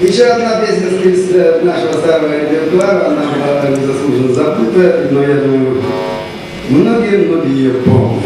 Еще одна песня из нашего старого репертуара, она была незаслуженно забыта, но я думаю, многие ее помнят.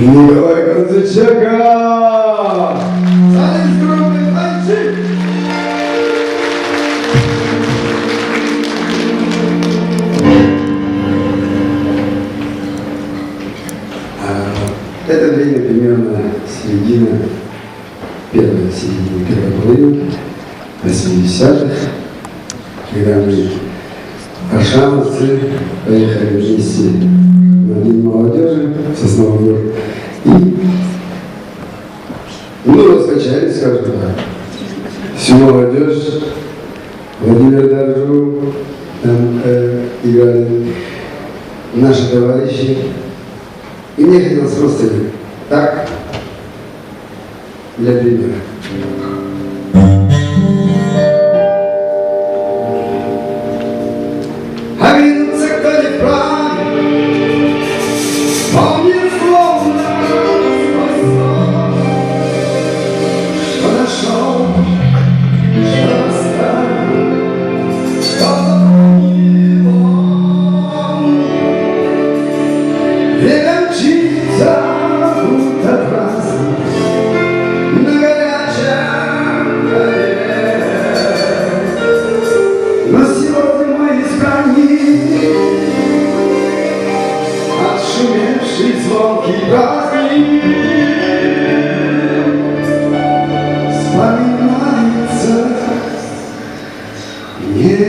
Николай Концичака! Саня скромный танчик! Это время примерно середина первой половины 80-х, когда мы, аршановцы, поехали вместе на День молодежи в Сосновый Бор. И раскачали, скажем так, всю молодежь. Владимир Доржу, играли наши товарищи. И мне хотелось просто так, для примера. А видится, кто не прав, помнит словно свой сон, что нашел, что оставил, что запомнил он. Время мчится, будто праздник на горячем горе. Но сегодня мой избранник, отшумевший звонкий праздник, вспоминается мне.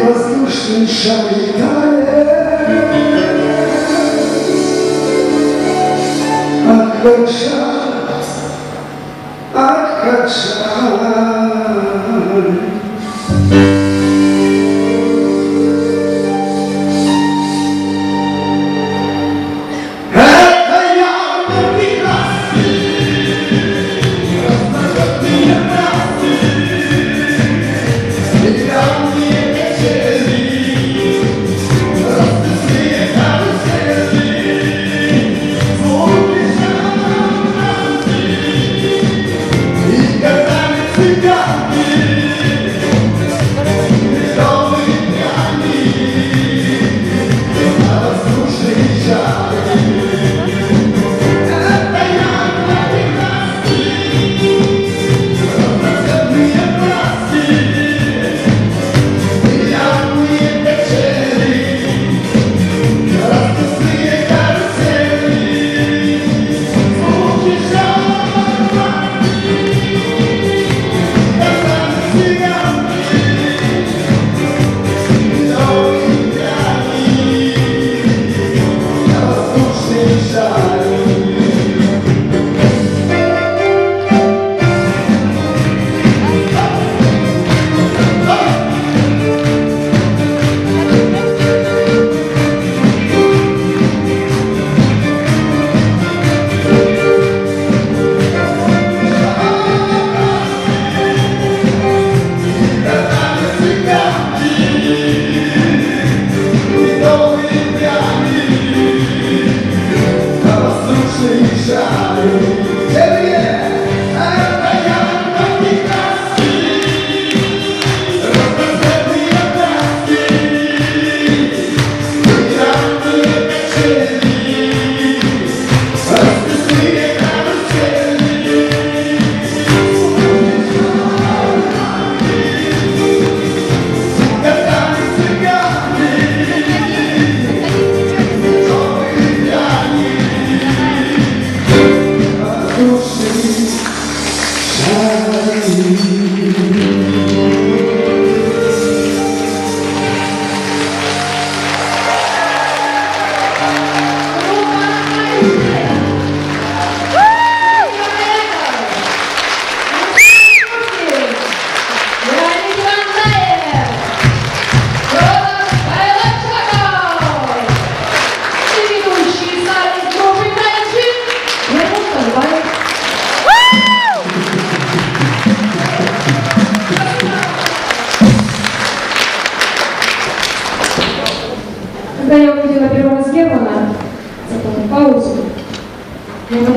Воздушный шар летает, ах, хороша, ах, хороша.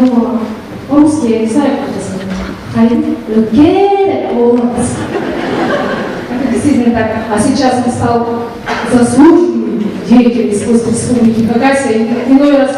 думала, по-русски я не знаю, как это сказать. Это действительно так. А сейчас он стал заслуженным деятелем искусства республики Хакасия. Иной раз